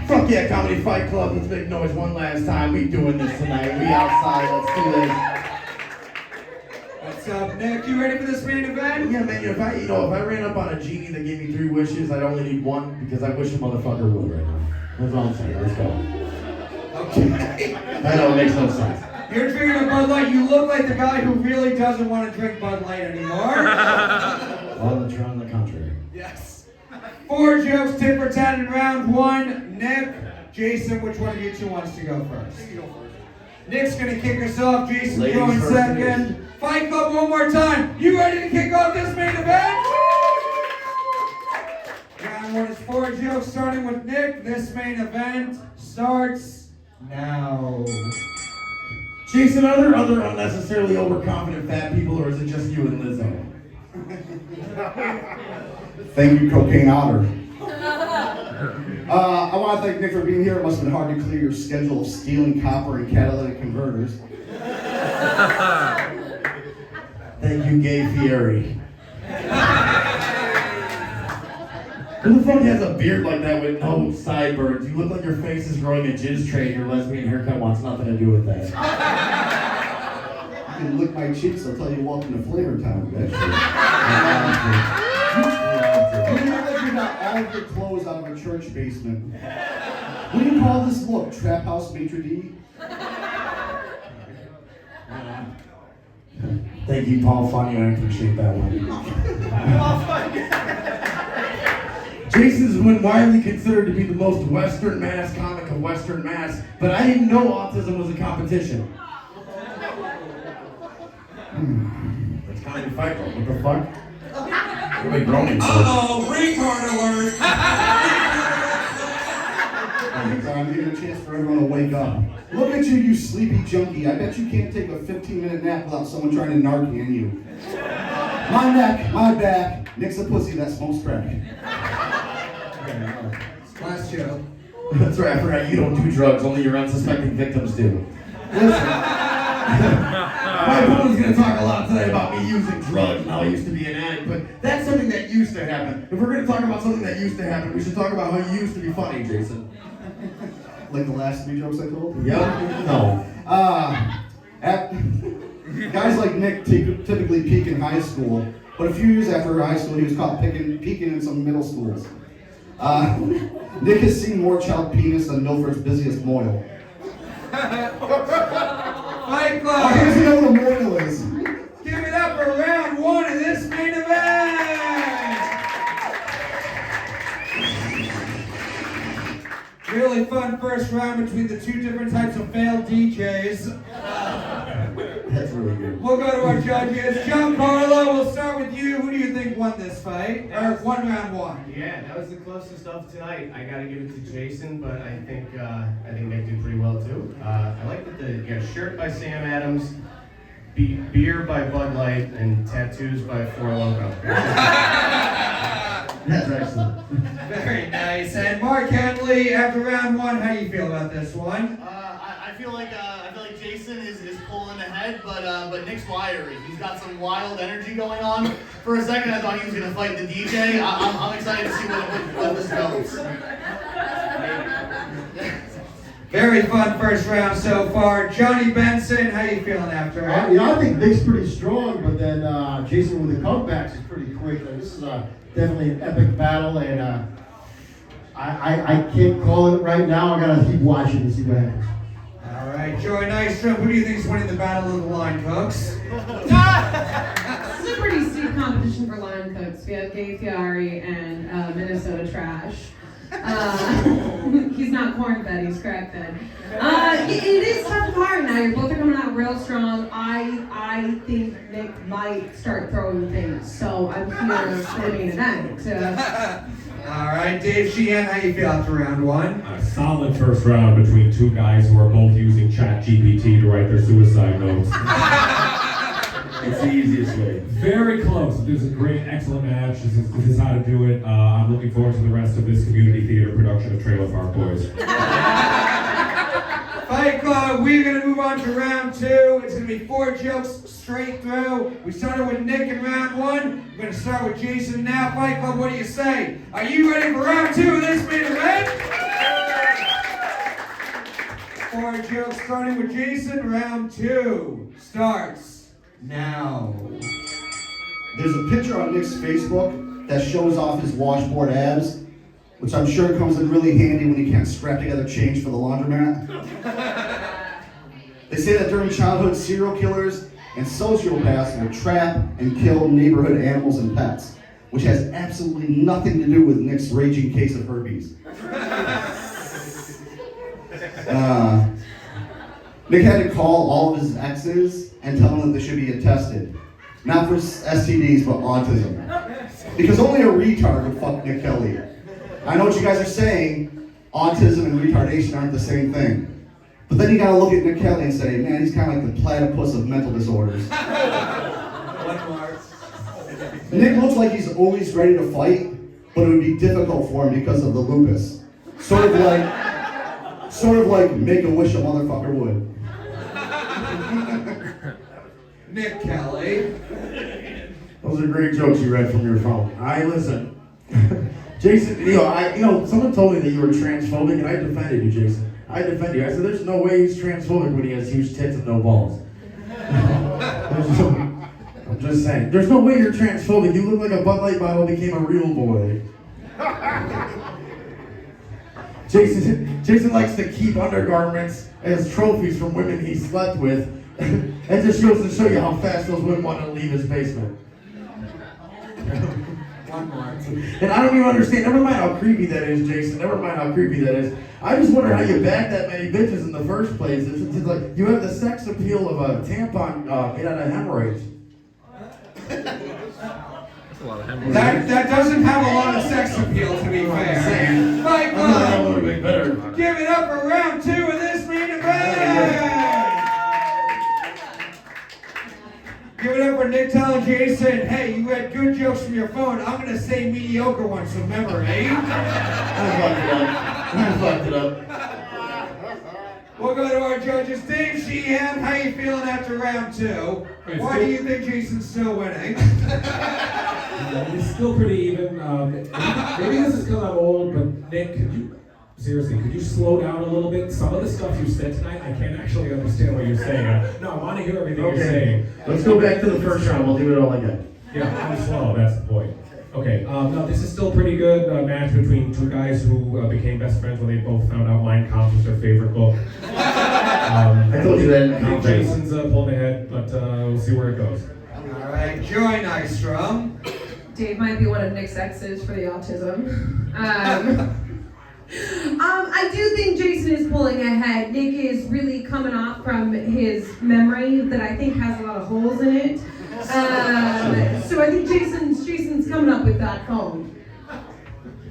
Fuck yeah, Comedy Fight Club. Let's make noise one last time. We doing this tonight. We outside. Let's do this. What's up, Nick? You ready for this main event? Yeah, man. If I ran up on a genie that gave me 3 wishes, I'd only need 1 because I wish a motherfucker would right now. That's all I'm saying. Let's go. Okay. I know it makes no sense. You're drinking a Bud Light. You look like the guy who really doesn't want to drink Bud Light anymore. On the contrary. Yes. 4 jokes, tit for tat in round 1. Nick, Jason, which one of you 2 wants to go first? Nick's gonna kick us off. Jason going second. Fight Club one more time. You ready to kick off this main event? Round 1 is 4 jokes, starting with Nick. This main event starts now. Jason, are there other unnecessarily overconfident fat people, or is it just you and Lizzo? Thank you, Cocaine Otter. I want to thank Nick for being here. It must have been hard to clear your schedule of stealing copper and catalytic converters. Thank you, Gay Fieri. Who the fuck has a beard like that with no sideburns? You look like your face is growing a jizz tray and your lesbian haircut wants nothing to do with that. You can lick my cheeks, I'll tell you welcome to Flavor Town. You look like you got all of your clothes out of a church basement. What do you call this look? Trap House Maitre D'? Thank you, Paul Funny. I appreciate that one. Jason's been widely considered to be the most Western Mass comic of Western Mass, but I didn't know autism was a competition. That's Comedy Fight Club. What the fuck? What are we groaning for? Uh-oh, retard alert! I'm giving a chance for everyone to wake up. Look at you, you sleepy junkie. I bet you can't take a 15-minute nap without someone trying to Narcan you. My neck, my back. Nick's a pussy that smokes crack. Last joke. That's right, I forgot you don't do drugs, only your unsuspecting victims do. Listen, my opponent's gonna talk a lot today about me using drugs and how I used to be an addict, but that's something that used to happen. If we're gonna talk about something that used to happen, we should talk about how you used to be funny, Jason. Like the last 3 jokes I told? Yep. No. Guys like Nick typically peak in high school, but a few years after high school, he was caught peeking in some middle schools. Nick has seen more child penis than Milford's busiest moil. Fight Club! I guess you know what a moil is. Give it up for round 1 of this main event! Really fun first round between the 2 different types of failed DJs. That's really good. We'll go to our judges. Giancarlo, we'll start with you. Who do you think won this fight? Or won round 1? Yeah, that was the closest of tonight. I gotta give it to Jason, but I think Nick did pretty well too. I like that you got a shirt by Sam Adams, beer by Bud Light, and tattoos by Four Loko. That's excellent. Very nice. And Mark Henely, after round 1, how do you feel about this one? I feel like Jason is pulling ahead, but Nick's wiry. He's got some wild energy going on. For a second, I thought he was gonna fight the DJ. I'm excited to see what this goes. Very fun first round so far. Jonny Benson, how you feeling after it? I think Nick's pretty strong, but then Jason with the comebacks is pretty quick. This is definitely an epic battle, and I can't call it right now. I gotta keep watching to see what happens. All right, right, Joy Nystrom, who do you think is winning the Battle of the Line Cooks? This is a pretty steep competition for line cooks. We have Gay Fieri and Minnesota Trash. He's not corn fed, he's crack fed. It is tough and hard now. You both are coming out real strong. I think Nick might start throwing things, so I'm here for the main event. All right, Dave Sheehan, how you feel after round one? A solid first round between two guys who are both using ChatGPT to write their suicide notes. It's the easiest way. Very close. This is a great, excellent match. This is how to do it. I'm looking forward to the rest of this community theater production of Trailer Park Boys. Fight Club, we're going to move on to round two. It's going to be 4 jokes straight through. We started with Nick in round one. We're going to start with Jason now. Fight Club, what do you say? Are you ready for round two of this main event? 4 jokes starting with Jason. Round 2 starts now. There's a picture on Nick's Facebook that shows off his washboard abs, which I'm sure comes in really handy when he can't scrap together change for the laundromat. They say that during childhood, serial killers and sociopaths will trap and kill neighborhood animals and pets, which has absolutely nothing to do with Nick's raging case of herpes. Nick had to call all of his exes and tell them that they should be tested. Not for STDs, but autism. Because only a retard would fuck Nick Kelly. I know what you guys are saying, autism and retardation aren't the same thing. But then you gotta look at Nick Kelly and say, man, he's kind of like the platypus of mental disorders. Nick looks like he's always ready to fight, but it would be difficult for him because of the lupus. Sort of like Make-A-Wish a motherfucker would. Nick Kelly. Those are great jokes you read from your phone. Listen. Jason, someone told me that you were transphobic, and I defended you, Jason. I defend you. I said, there's no way he's transphobic when he has huge tits and no balls. I'm just saying. There's no way you're transphobic. You look like a Bud Light bottle became a real boy. Jason likes to keep undergarments as trophies from women he slept with. It just goes to show you how fast those women want to leave his basement. One more. And I don't even understand. Never mind how creepy that is, Jason. Never mind how creepy that is. I just wonder how you bagged that many bitches in the first place. It's like you have the sex appeal of a tampon made out of hemorrhoids. That doesn't have a lot of sex appeal, to be fair. Fight Club, give it up for round 2 of this main event. Give it up for Nick telling Jason, hey, you had good jokes from your phone. I'm going to say mediocre ones, so remember, eh? I fucked it up. We'll go to our judges. Dave Sheehan, how you feeling after round 2? Why do you think Jason's still winning? It's still pretty even. Maybe this is because I'm old, but Nick, could you slow down a little bit? Some of the stuff you said tonight, I can't actually understand what you're saying. No, I want to hear everything you're saying. Let's go back to the first round. We'll do it all again. Yeah, I'm slow. That's the point. Okay. No, this is still pretty good. Match between two guys who became best friends when they both found out Mein Kampf was their favorite book. I told you that. I think Jason's pulling ahead, but we'll see where it goes. All right, Joy Nystrom. Dave might be one of Nick's exes for the autism. I do think Jason is pulling ahead. Nick is really coming off from his memory that I think has a lot of holes in it. So I think Jason's coming up with that phone.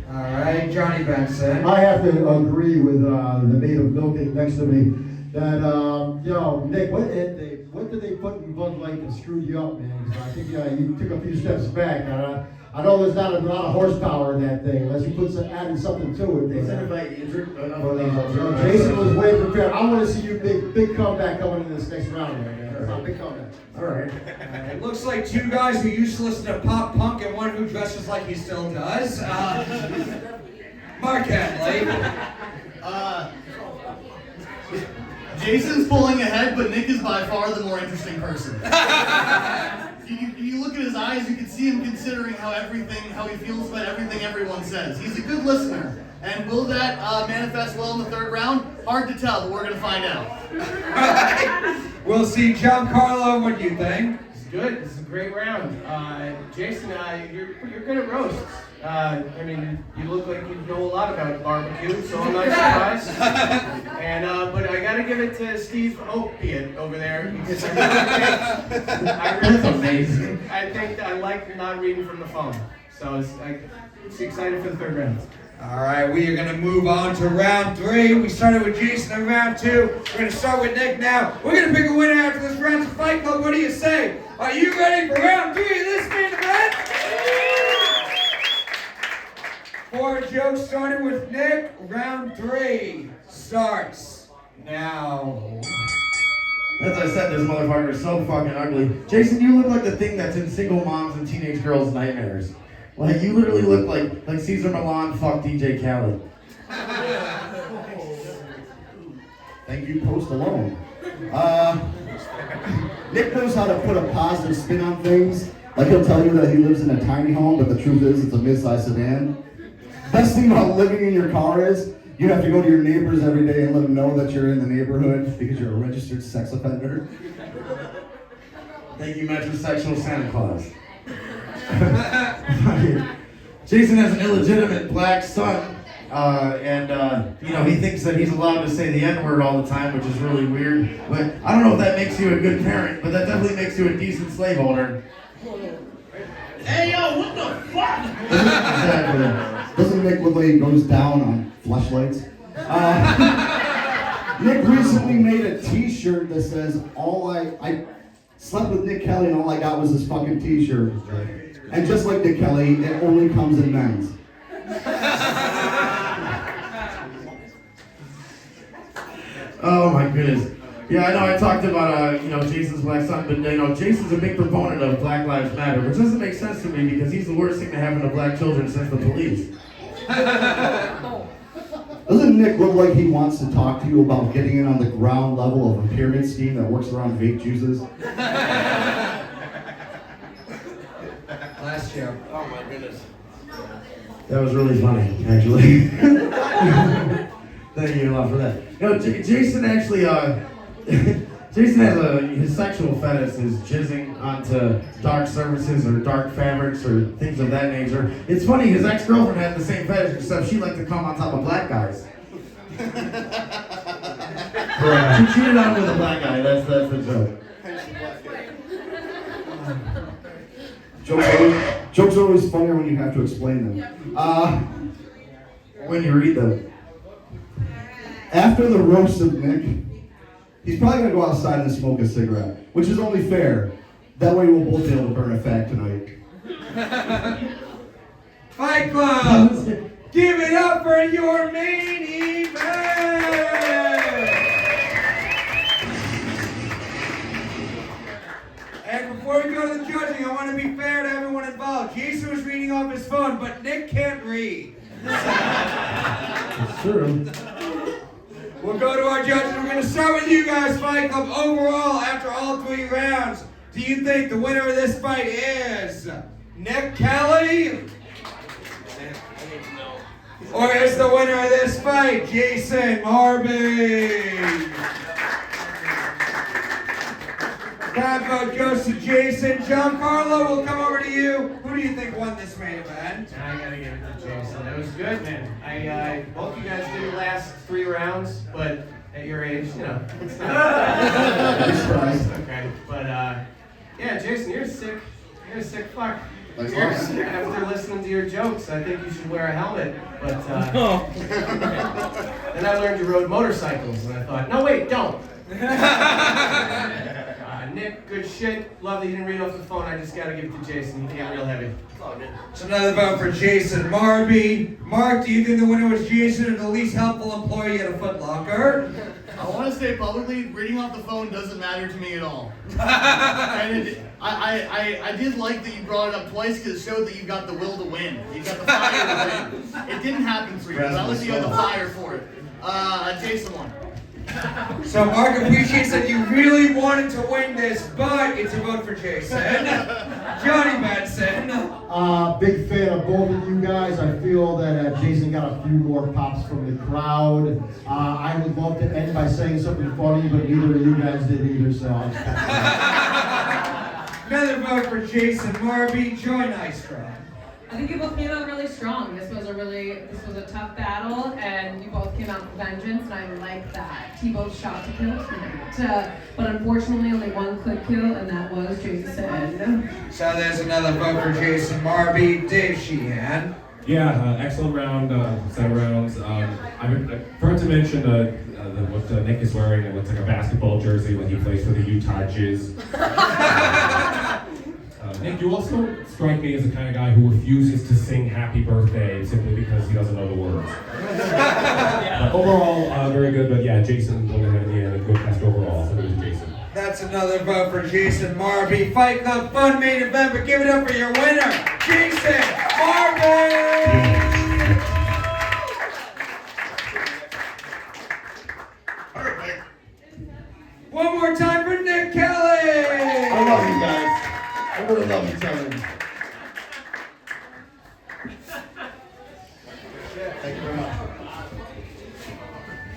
All right, Jonny Benson. I have to agree with the maid of milking next to me that, Nick, what did they put in Bud Light that screwed you up, man? 'Cause I think you took a few steps back. I know there's not a lot of horsepower in that thing, unless you added something to it. They said if I injured, Jason was way prepared. I want to see you big comeback coming in this next round, man. Big comeback. All right. It looks like 2 guys who used to listen to pop punk and one who dresses like he still does. Mark Henely. Jason's pulling ahead, but Nick is by far the more interesting person. you look at his eyes, you can see him considering how he feels about everything everyone says. He's a good listener. And will that manifest well in the third round? Hard to tell, but we're going to find out. We'll see. Giancarlo, what do you think? It's good. This is a great round. Jason, you're good at roasts. I mean, you look like you know a lot about barbecue, so I'm not surprised. And but I gotta give it to Steve Opiate over there because That's amazing. I think I like not reading from the phone. So it's excited for the third round. All right, we are going to move on to round 3. We started with Jason in round 2. We're going to start with Nick now. We're going to pick a winner after this round of Fight Club. What do you say? Are you ready for round 3 of this main event? 4 jokes started with Nick. Round 3 starts now. As I said, this motherfucker is so fucking ugly. Jason, you look like the thing that's in single moms and teenage girls' nightmares. Like, you literally look like Caesar Milan fucked DJ Khaled. Thank you, Post Alone. Nick knows how to put a positive spin on things. Like, he'll tell you that he lives in a tiny home, but the truth is it's a mid-sized sedan. Best thing about living in your car is you have to go to your neighbors every day and let them know that you're in the neighborhood because you're a registered sex offender. Thank you, metrosexual Santa Claus. Jason has an illegitimate black son, and he thinks that he's allowed to say the N-word all the time, which is really weird. But I don't know if that makes you a good parent, but that definitely makes you a decent slave owner. Hey, yo, what the fuck? Exactly. Doesn't Nick look like he goes down on fleshlights? Nick recently made a t-shirt that says, I slept with Nick Kelly and all I got was this fucking t-shirt. And just like Nick Kelly, it only comes in men's. Oh my goodness. Yeah, I know I talked about, Jason's black son, but, Jason's a big proponent of Black Lives Matter, which doesn't make sense to me because he's the worst thing to happen to black children since the police. Doesn't Nick look like he wants to talk to you about getting in on the ground level of a pyramid scheme that works around vape juices? Last year. Oh my goodness. That was really funny, actually. Thank you a lot for that. Jason actually, Jason has his sexual fetish is jizzing onto dark surfaces or dark fabrics or things of that nature. It's funny, his ex-girlfriend had the same fetish, except she liked to come on top of black guys. She cheated on him with a black guy, that's the joke. Jokes are always funnier when you have to explain them. When you read them. After the roast of Nick, he's probably going to go outside and smoke a cigarette, which is only fair. That way we'll both be able to burn a fag tonight. Fight Club! Give it up for your main event! And before we go to the judging, I want to be fair to everyone involved. Jason was reading off his phone, but Nick can't read. It's true. We'll go to our judges. We're going to start with you guys, Fight Club. Overall, after all 3 rounds, do you think the winner of this fight is Nick Kelly? Or is the winner of this fight Jason Marby? That vote goes to Jason. Giancarlo, we'll come over to you. Who do you think won this main event? I gotta give it to Jason. That was good, man. Both you guys didn't last 3 rounds, but at your age, it's not. Okay, but yeah, Jason, you're a sick fuck. After listening to your jokes, I think you should wear a helmet. But then I learned you rode motorcycles, and I thought, no, wait, don't. Nick, good shit. Love that you didn't read off the phone. I just gotta give it to Jason. He got real heavy. So another vote for Jason Marby. Mark, do you think the winner was Jason or the least helpful employee at a Foot Locker? I want to say publicly, reading off the phone doesn't matter to me at all. And I did like that you brought it up twice because it showed that you've got the will to win. You've got the fire to win. It didn't happen for you, but I like that you had the fire for it. Jason won. So Mark appreciates that you really wanted to win this, but it's a vote for Jason. Jonny Benson. Big fan of both of you guys. I feel that Jason got a few more pops from the crowd. I would love to end by saying something funny, but neither of you guys did either, so I'll just Another vote for Jason Marby. Joy Nystrom. I think you both came out really strong. This was a tough battle, and you both came out with vengeance, and I like that. You both shot to kill tonight, but unfortunately only one could kill, and that was Jason. So there's another vote for Jason Marby. Dave Sheehan. Yeah, excellent round, set of rounds. I forgot to mention what Nick is wearing. It looks like a basketball jersey when he plays for the Utah Jizz. Nick, you also strike me as the kind of guy who refuses to sing Happy Birthday simply because he doesn't know the words. But overall, very good. But yeah, Jason went ahead in the end. A good cast overall. So it was Jason. That's another vote for Jason Marby. Fight Club fun main event, but give it up for your winner, Jason Marby! Perfect. One more time for Nick Kelly! I love you guys. I really love each other. Thank you very much.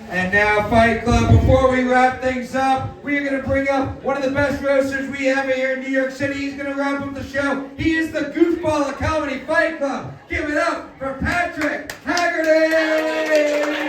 And now, Fight Club, before we wrap things up, we are going to bring up one of the best roasters we have here in New York City. He's going to wrap up the show. He is the goofball of comedy, Fight Club. Give it up for Patrick Haggerty!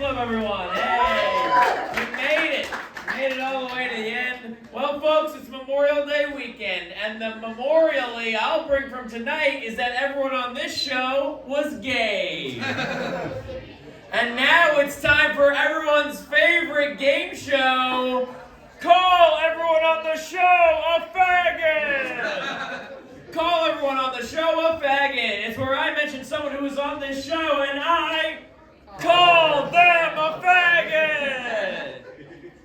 Everyone, hey, we made it all the way to the end. Well, folks, it's Memorial Day weekend, and the memorially I'll bring from tonight is that everyone on this show was gay. And now it's time for everyone's favorite game show. Call everyone on the show a faggot. Call everyone on the show a faggot. It's where I mention someone who was on this show, and I call them a faggot!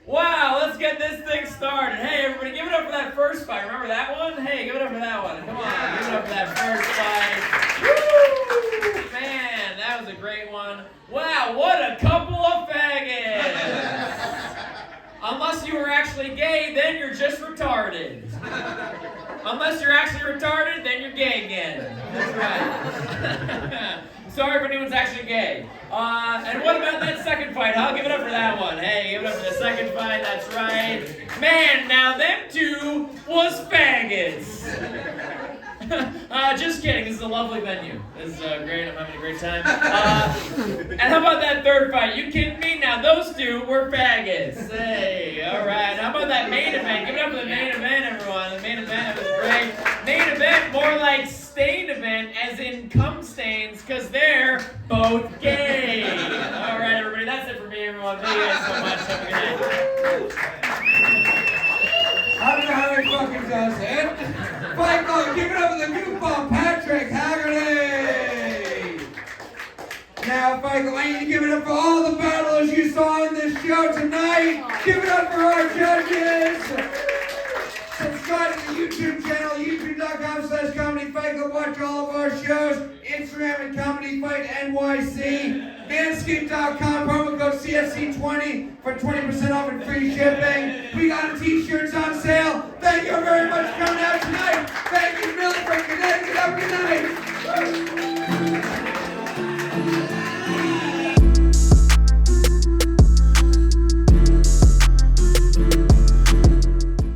Wow, let's get this thing started. Hey, everybody, give it up for that first fight. Remember that one? Hey, give it up for that one. Come on, give it up for that first fight. Woo! Man, that was a great one. Wow, what a couple of faggots! Unless you were actually gay, then you're just retarded. Unless you're actually retarded, then you're gay again. That's right. Sorry if anyone's actually gay. And what about that second fight, huh? Give it up for that one. Hey, give it up for the second fight, that's right. Man, now them two was faggots. Just kidding, this is a lovely venue. This is great, I'm having a great time. And how about that third fight? You kidding me? Now those two were faggots. Hey, alright. How about that main event? Give it up for the main event, everyone. The main event, it was great. Main event, more like stain event, as in cum stains, because they're both gay. Alright, everybody, that's it for me, everyone. Thank you guys so much. Have a good night. I don't know how he fucking does it. Fight Club, give it up for the goofball, Patrick Haggerty! Now, Fight Club, I need to give it up for all the battlers you saw on this show tonight. Give it up for our judges! Subscribe to the YouTube channel, youtube.com/Comedy Fight Club. Watch all of our shows. Instagram at Comedy Fight NYC. Manscaped.com, promo code CFC20 for 20% off and free shipping. We got